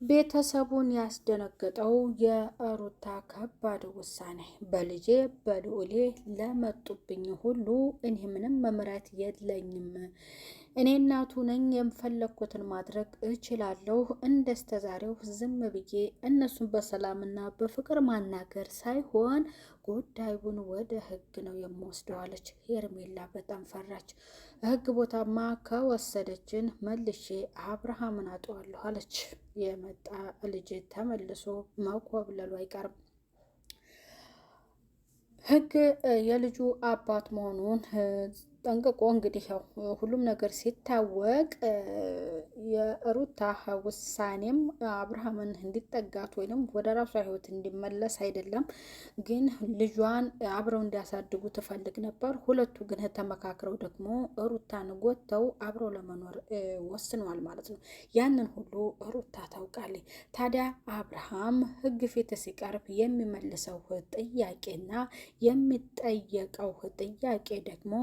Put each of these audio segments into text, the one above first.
ቤተሰቡን ያስደነገጠው የሩታ ከባድ ውሳኔ። በልጄ በልዑሌ ለመጡብኝ ሁሉ እኔ ምንም መምራት የለኝም። እኔ እናቱ ነኝ፣ የምፈለግኩትን ማድረግ እችላለሁ። እንደስተዛሬው ዝም ብዬ እነሱን በሰላምና በፍቅር ማናገር ሳይሆን ጉዳዩን ወደ ሕግ ነው የምወስደዋለች። ሄርሜላ በጣም ፈራች። ሕግ ቦታማ ከወሰደችን መልሼ አብርሃምን አጠዋለሁ አለች። የመጣ ልጅ ተመልሶ መኮብለሉ አይቀርም። ሕግ የልጁ አባት መሆኑን ጠንቅቆ እንግዲህ ያው ሁሉም ነገር ሲታወቅ የሩታ ውሳኔም አብርሃምን እንዲጠጋት ወይንም ወደ ራሷ ህይወት እንዲመለስ አይደለም፣ ግን ልጇን አብረው እንዲያሳድጉ ትፈልግ ነበር። ሁለቱ ግን ተመካክረው ደግሞ ሩታን ጎተው አብረው ለመኖር ወስነዋል ማለት ነው። ያንን ሁሉ ሩታ ታውቃለች። ታዲያ አብርሃም ሕግ ፊት ሲቀርብ የሚመልሰው ጥያቄና የሚጠየቀው ጥያቄ ደግሞ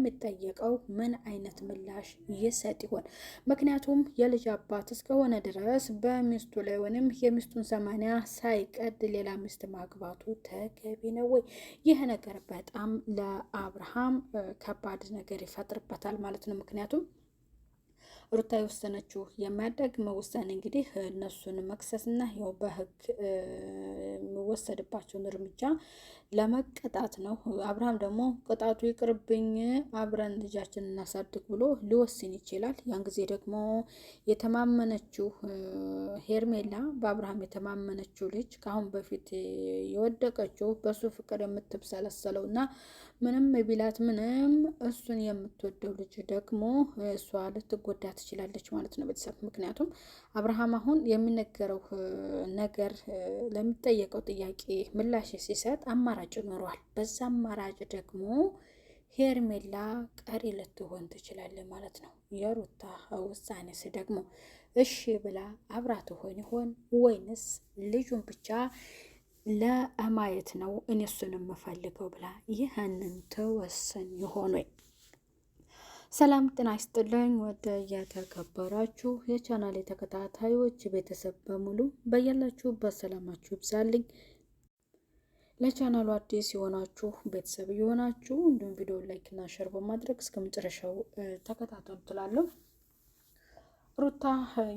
የሚጠየቀው ምን አይነት ምላሽ ይሰጥ ይሆን? ምክንያቱም የልጅ አባት እስከሆነ ድረስ በሚስቱ ላይ ወይም የሚስቱን 80 ሳይቀድ ሌላ ሚስት ማግባቱ ተገቢ ነው ወይ? ይህ ነገር በጣም ለአብርሃም ከባድ ነገር ይፈጥርበታል ማለት ነው። ምክንያቱም ሩታ የወሰነችው የሚያዳግም ውሳኔ እንግዲህ እነሱን መክሰስና ያው በህግ የሚወሰድባቸውን እርምጃ ለመቀጣት ነው። አብርሃም ደግሞ ቅጣቱ ይቅርብኝ አብረን ልጃችን እናሳድግ ብሎ ሊወስን ይችላል። ያን ጊዜ ደግሞ የተማመነችው ሄርሜላ በአብርሃም የተማመነችው ልጅ ከአሁን በፊት የወደቀችው በሱ ፍቅር የምትብሰለሰለው እና ምንም ቢላት ምንም እሱን የምትወደው ልጅ ደግሞ እሷ ልትጎዳ ትችላለች ማለት ነው ቤተሰብ። ምክንያቱም አብርሃም አሁን የሚነገረው ነገር ለሚጠየቀው ጥያቄ ምላሽ ሲሰጥ አማራጭ ኖሯል። በዛ አማራጭ ደግሞ ሄርሜላ ቀሪ ልትሆን ትችላለች ማለት ነው። የሩታ ውሳኔስ ደግሞ እሺ ብላ አብራ ትሆን ይሆን ወይንስ ልጁን ብቻ ለማየት ነው እኔ እሱን የምፈልገው ብላ ይህንን ትወስን ይሆን ወይ? ሰላም ጤና ይስጥልኝ። ወደ የተከበራችሁ የቻናል ተከታታዮች ቤተሰብ በሙሉ በያላችሁበት ሰላማችሁ ይብዛልኝ። ለቻናሉ አዲስ የሆናችሁ ቤተሰብ የሆናችሁ እንዲሁም ቪዲዮ ላይክ እና ሼር በማድረግ እስከ መጨረሻው ተከታተሉ ትላለሁ። ሩታ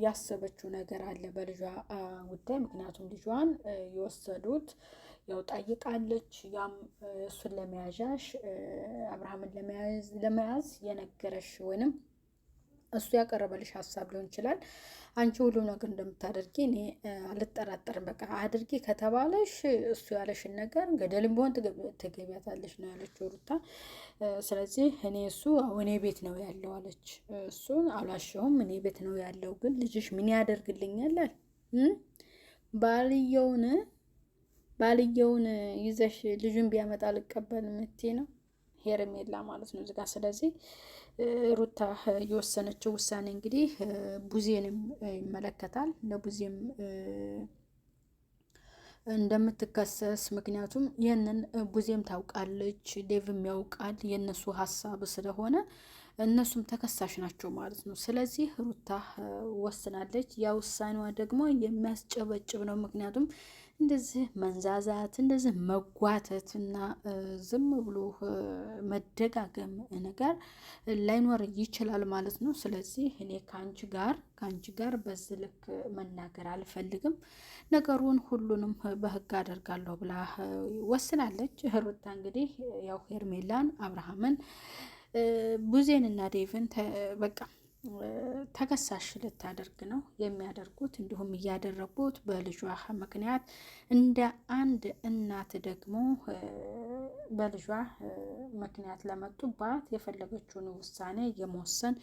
ያሰበችው ነገር አለ በልጇ ጉዳይ። ምክንያቱም ልጇን የወሰዱት ያው ጠይቃለች። ያም እሱን ለመያዣሽ አብርሃምን ለመያዝ የነገረሽ ወይንም እሱ ያቀረበልሽ ሀሳብ ሊሆን ይችላል። አንቺ ሁሉ ነገር እንደምታደርጊ እኔ አልጠራጠርም። በቃ አድርጊ ከተባለሽ እሱ ያለሽን ነገር ገደልም ቢሆን ትገቢያታለሽ ነው ያለችው ሩታ። ስለዚህ እኔ እሱ እኔ ቤት ነው ያለው አለች። እሱን አላሸውም፣ እኔ ቤት ነው ያለው፣ ግን ልጅሽ ምን ያደርግልኛል? ባልየውን ይዘሽ ልጁን ቢያመጣ ልቀበል ምትይ ነው ሄርሜላ ማለት ነው እዚጋ። ስለዚህ ሩታ የወሰነችው ውሳኔ እንግዲህ ቡዜንም ይመለከታል። ለቡዜም እንደምትከሰስ ምክንያቱም ይህንን ቡዜም ታውቃለች፣ ዴቭም ያውቃል የእነሱ ሀሳብ ስለሆነ እነሱም ተከሳሽ ናቸው ማለት ነው። ስለዚህ ሩታ ወስናለች። ያ ውሳኔዋ ደግሞ የሚያስጨበጭብ ነው። ምክንያቱም እንደዚህ መንዛዛት፣ እንደዚህ መጓተት እና ዝም ብሎ መደጋገም ነገር ላይኖር ይችላል ማለት ነው። ስለዚህ እኔ ከአንቺ ጋር በዚህ ልክ መናገር አልፈልግም፣ ነገሩን ሁሉንም በህግ አደርጋለሁ ብላ ወስናለች። ሩታ እንግዲህ ያው ሄርሜላን፣ አብርሃምን፣ ቡዜንና ዴቭን በቃ ተከሳሽ ልታደርግ ነው የሚያደርጉት። እንዲሁም እያደረጉት በልጇ ምክንያት እንደ አንድ እናት ደግሞ በልጇ ምክንያት ለመጡባት የፈለገችውን ውሳኔ የመወሰን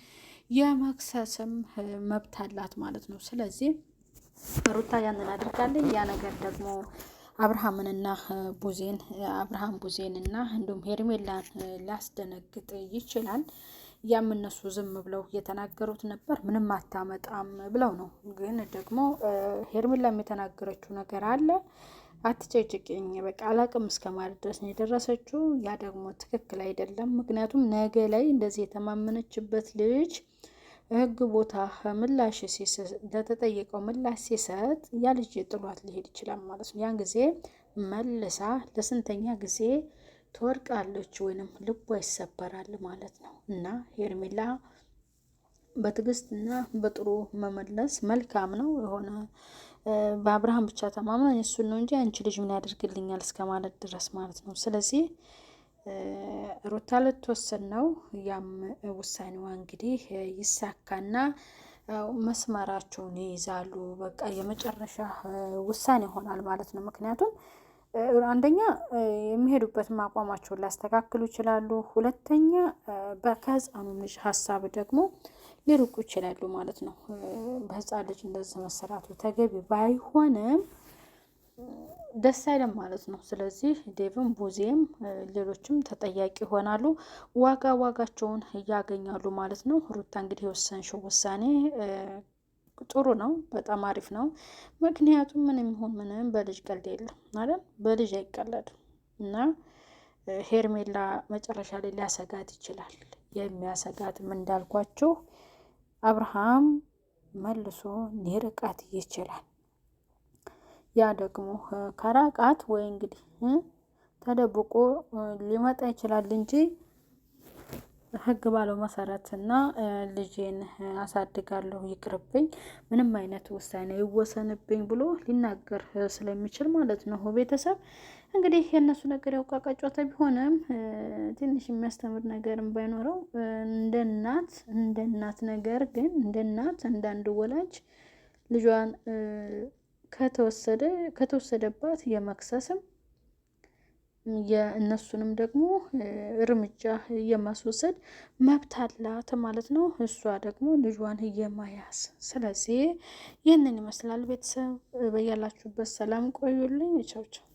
የመክሰስም መብት አላት ማለት ነው። ስለዚህ ሩታ ያንን አድርጋለች። ያ ነገር ደግሞ አብርሃም ቡዜንና እንዲሁም ሄርሜላን ሊያስደነግጥ ይችላል። ያም እነሱ ዝም ብለው እየተናገሩት ነበር፣ ምንም አታመጣም ብለው ነው። ግን ደግሞ ሄርሜላም የተናገረችው ነገር አለ፣ አትጨጭቅኝ በቃ አላቅም እስከ ማለት ድረስ ነው የደረሰችው። ያ ደግሞ ትክክል አይደለም። ምክንያቱም ነገ ላይ እንደዚህ የተማመነችበት ልጅ ህግ ቦታ ምላሽ ለተጠየቀው ምላሽ ሲሰጥ ያ ልጅ ጥሏት ሊሄድ ይችላል ማለት ነው። ያን ጊዜ መልሳ ለስንተኛ ጊዜ ትወድቃለች ወይንም ልቧ ይሰበራል ማለት ነው። እና ሄርሜላ በትዕግስትና በጥሩ መመለስ መልካም ነው። የሆነ በአብርሃም ብቻ ተማምነን እሱን ነው እንጂ አንቺ ልጅ ምን ያደርግልኛል እስከ ማለት ድረስ ማለት ነው። ስለዚህ ሩታ ልትወስን ነው። ያም ውሳኔዋ እንግዲህ ይሳካና መስመራቸውን ይይዛሉ። በቃ የመጨረሻ ውሳኔ ይሆናል ማለት ነው። ምክንያቱም አንደኛ የሚሄዱበትን አቋማቸውን ሊያስተካክሉ ይችላሉ። ሁለተኛ ከህፃኑ ልጅ ሀሳብ ደግሞ ሊርቁ ይችላሉ ማለት ነው። በህፃን ልጅ እንደዚህ መሰራቱ ተገቢ ባይሆንም ደስ አይለም ማለት ነው። ስለዚህ ዴቭም ቡዜም ሌሎችም ተጠያቂ ይሆናሉ። ዋጋቸውን እያገኛሉ ማለት ነው። ሩታ እንግዲህ የወሰንሽው ውሳኔ ጥሩ ነው፣ በጣም አሪፍ ነው። ምክንያቱም ምንም ይሁን ምንም በልጅ ቀልድ የለም አይደል? በልጅ አይቀለድም እና ሄርሜላ መጨረሻ ላይ ሊያሰጋት ይችላል። የሚያሰጋትም እንዳልኳችሁ አብርሃም መልሶ ሊርቃት ይችላል። ያ ደግሞ ከራቃት ወይ እንግዲህ ተደብቆ ሊመጣ ይችላል እንጂ ህግ ባለው መሰረትና ልጄን አሳድጋለሁ ይቅርብኝ፣ ምንም አይነት ውሳኔ ይወሰንብኝ ብሎ ሊናገር ስለሚችል ማለት ነው። ቤተሰብ እንግዲህ የእነሱ ነገር ያውቃቃጫታ ቢሆንም ትንሽ የሚያስተምር ነገርም ባይኖረው እንደ እናት ነገር ግን እንደ እናት እንዳንድ ወላጅ ልጇን ከተወሰደባት የመክሰስም የእነሱንም ደግሞ እርምጃ የማስወሰድ መብት አላት ማለት ነው። እሷ ደግሞ ልጇን የማያዝ ስለዚህ ይህንን ይመስላል። ቤተሰብ በያላችሁበት ሰላም ቆዩልኝ። ቻው ቻው።